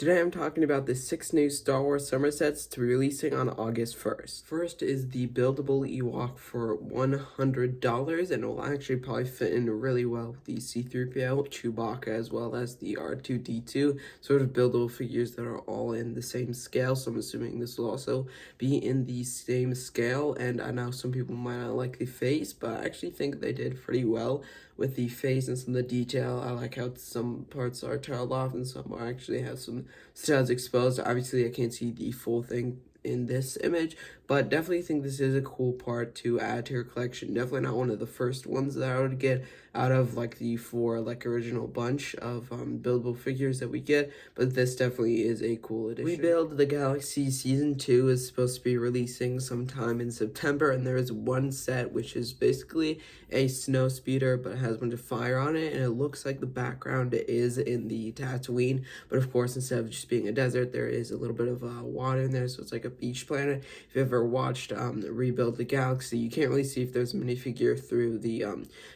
Today I'm talking about the 6 new Star Wars summer sets to be releasing on August 1st. First is the buildable Ewok for $100, and it will actually probably fit in really well with the C-3PO, Chewbacca, as well as the R2-D2 sort of buildable figures that are all in the same scale, so I'm assuming this will also be in the same scale. And I know some people might not like the face, but I actually think they did pretty well with the face and some of the detail. I like how some parts are tiled off and some are actually have some studs exposed. Obviously, I can't see the full thing in this image, but definitely think this is a cool part to add to your collection. Definitely not one of the first ones that I would get out of like the 4 like original bunch of buildable figures that we get, but this definitely is a cool addition. Rebuild the Galaxy Season 2 is supposed to be releasing sometime in September, and there is one set which is basically a snow speeder but it has a bunch of fire on it, and it looks like the background is in the Tatooine, but of course instead of just being a desert there is a little bit of water in there, so it's like a beach planet. If you've ever watched Rebuild the Galaxy, you can't really see if there's a minifigure through the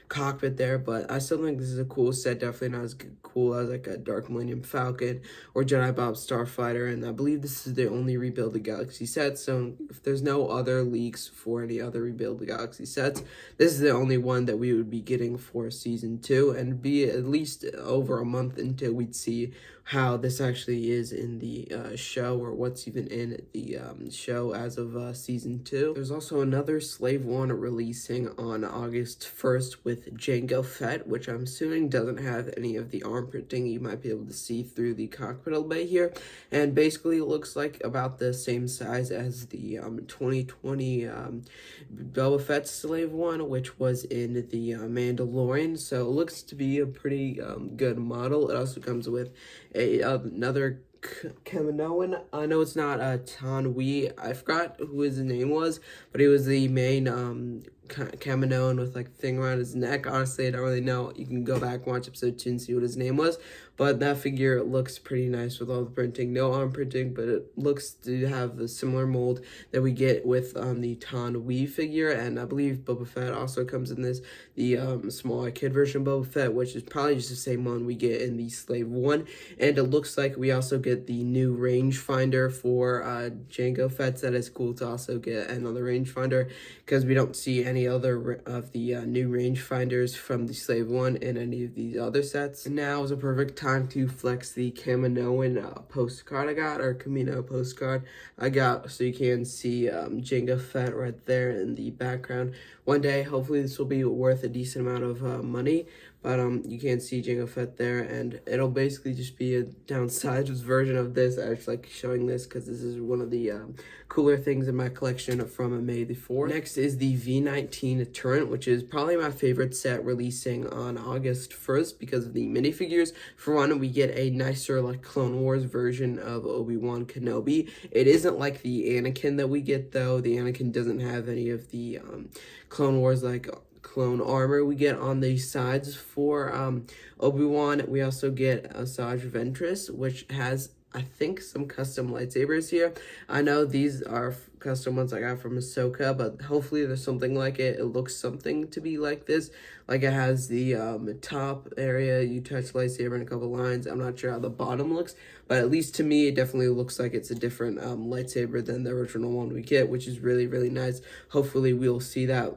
cockpit there, but I still think this is a cool set. Definitely not as cool as like a Dark Millennium Falcon or Jedi Bob Starfighter, and I believe this is the only Rebuild the Galaxy set, so if there's no other leaks for any other Rebuild the Galaxy sets, this is the only one that we would be getting for Season 2, and be at least over a month until we'd see how this actually is in the show, or what's even in the show as of Season 2. There's also another Slave One releasing on August 1st with Jango Fett, which I'm assuming doesn't have any of the arm printing you might be able to see through the cockpit bay here, and basically looks like about the same size as the 2020 Boba Fett Slave One, which was in the Mandalorian, so it looks to be a pretty good model. It also comes with another Kaminoan. I know it's not Tan Wee. I forgot who his name was, but he was the main Kaminoan with like thing around his neck. Honestly, I don't really know. You can go back and watch episode 2 and see what his name was, but that figure looks pretty nice with all the printing. No arm printing, but it looks to have a similar mold that we get with the Tan Wee figure, and I believe Boba Fett also comes in this, the smaller kid version of Boba Fett, which is probably just the same one we get in the Slave One, and it looks like we also get the new rangefinder for Jango Fett. That is cool to also get another rangefinder, because we don't see any other of the new rangefinders from the Slave One in any of these other sets. And now is a perfect time to flex the Kaminoan postcard I got, or Kamino postcard I got, so you can see Jango Fett right there in the background. One day, hopefully this will be worth a decent amount of money, but you can see Jango Fett there, and it'll basically just be a downsized version of this. I just like showing this because this is one of the cooler things in my collection from May the 4th. Next is the V19 Turret, which is probably my favorite set, releasing on August 1st because of the minifigures. For one, we get a nicer like Clone Wars version of Obi-Wan Kenobi. It isn't like the Anakin that we get though. The Anakin doesn't have any of the Clone Wars like clone armor we get on the sides for Obi-Wan. We also get Asajj Ventress, which has, I think, some custom lightsabers here. I know these are custom ones I got from Ahsoka, but hopefully there's something like it. It looks something to be like this. Like it has the top area, you touch lightsaber and a couple lines. I'm not sure how the bottom looks, but at least to me, it definitely looks like it's a different lightsaber than the original one we get, which is really, really nice. Hopefully we'll see that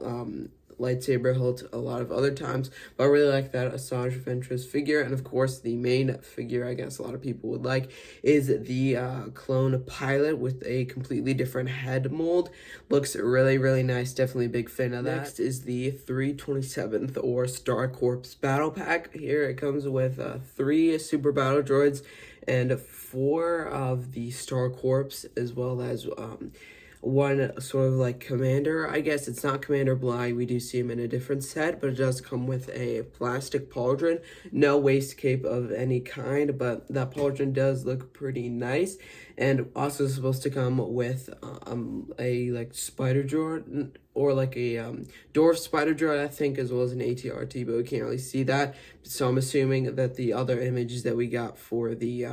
lightsaber hilt a lot of other times, but I really like that Asajj Ventress figure. And of course the main figure I guess a lot of people would like is the clone pilot with a completely different head mold. Looks really, really nice. Definitely a big fan of that. Next is the 327th or Star Corps battle pack. Here it comes with 3 super battle droids and 4 of the Star Corps, as well as one sort of like commander. I guess it's not Commander Bly, we do see him in a different set, but it does come with a plastic pauldron. No waist cape of any kind, but that pauldron does look pretty nice, and also supposed to come with a like spider droid, or like a dwarf spider droid, I think, as well as an ATRT, but we can't really see that. So I'm assuming that the other images that we got for the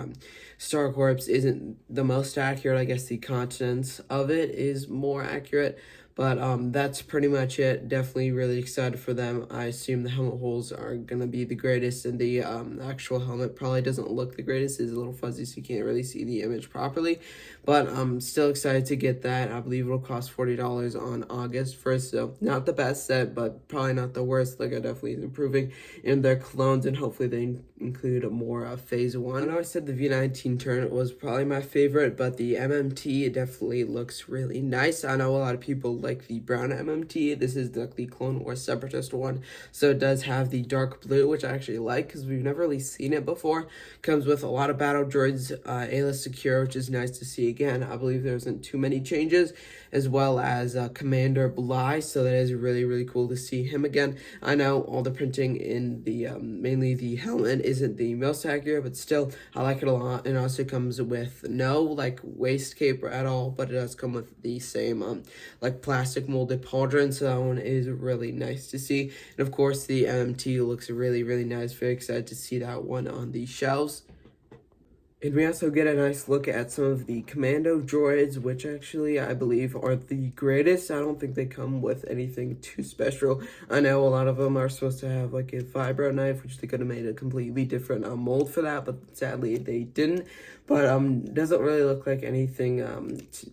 Star Corps isn't the most accurate. I guess the contents of it is more accurate, But that's pretty much it. Definitely really excited for them. I assume the helmet holes are going to be the greatest, and the actual helmet probably doesn't look the greatest. It's a little fuzzy, so you can't really see the image properly. But I'm still excited to get that. I believe it'll cost $40 on August 1st, so not the best set, but probably not the worst. LEGO definitely is improving in their clones, and hopefully they include more Phase 1. I know I said the V19 turret was probably my favorite, but the MMT definitely looks really nice. I know a lot of people like the brown MMT. This is the Clone Wars Separatist one, so it does have the dark blue, which I actually like because we've never really seen it before. Comes with a lot of battle droids, A-list secure, which is nice to see again. I believe there isn't too many changes, as well as Commander Bly, so that is really, really cool to see him again. I know all the printing in the mainly the helmet isn't the most accurate, but still I like it a lot. And also comes with no like waist cape at all, but it does come with the same like plastic molded pauldron, so that one is really nice to see. And of course the MMT looks really, really nice. Very excited to see that one on the shelves. And we also get a nice look at some of the commando droids, which actually I believe are the greatest. I don't think they come with anything too special. I know a lot of them are supposed to have like a vibro knife, which they could have made a completely different mold for that, but sadly they didn't. But doesn't really look like anything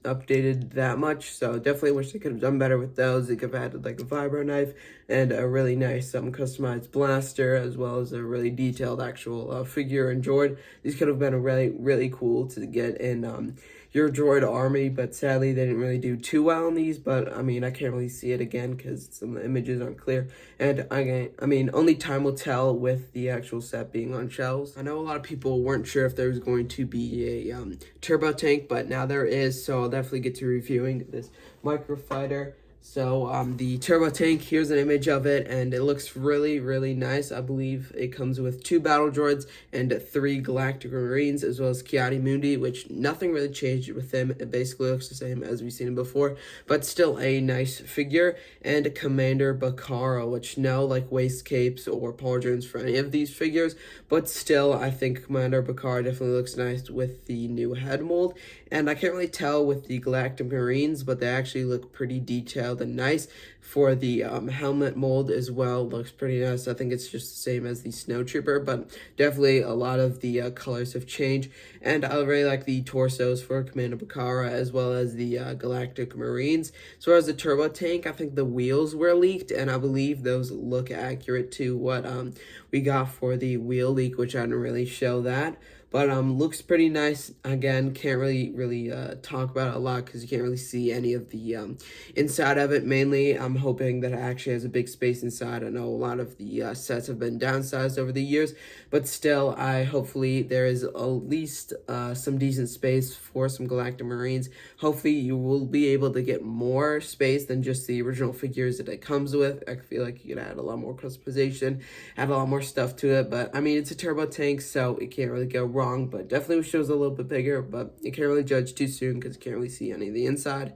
updated that much, so definitely wish they could have done better with those. They could have added like a vibro knife and a really nice customized blaster, as well as a really detailed actual figure and droid. These could have been really cool to get in your droid army, but sadly they didn't really do too well in these. But I mean, I can't really see it again because some of the images aren't clear, and I mean only time will tell with the actual set being on shelves. I know a lot of people weren't sure if there was going to be a turbo tank, but now there is, so I'll definitely get to reviewing this microfighter. So the turbo tank, here's an image of it, and it looks really, really nice. I believe it comes with 2 battle droids and 3 Galactic Marines, as well as Ki-Adi-Mundi, which nothing really changed with him. It basically looks the same as we've seen him before, but still a nice figure. And Commander Bacara, which no like waist capes or pauldrons for any of these figures, but still I think Commander Bacara definitely looks nice with the new head mold. And I can't really tell with the Galactic Marines, but they actually look pretty detailed and nice. For the helmet mold as well, looks pretty nice. I think it's just the same as the Snowtrooper, but definitely a lot of the colors have changed. And I really like the torsos for Commander Bacara, as well as the Galactic Marines. As far as the turbo tank, I think the wheels were leaked, and I believe those look accurate to what we got for the wheel leak, which I didn't really show that. But looks pretty nice. Again, can't really talk about it a lot because you can't really see any of the inside of it. Mainly, I'm hoping that it actually has a big space inside. I know a lot of the sets have been downsized over the years, but still, hopefully there is at least some decent space for some Galactic Marines. Hopefully, you will be able to get more space than just the original figures that it comes with. I feel like you could add a lot more customization, add a lot more stuff to it. But I mean, it's a turbo tank, so it can't really go wrong. But definitely wish it was a little bit bigger. But you can't really judge too soon because you can't really see any of the inside.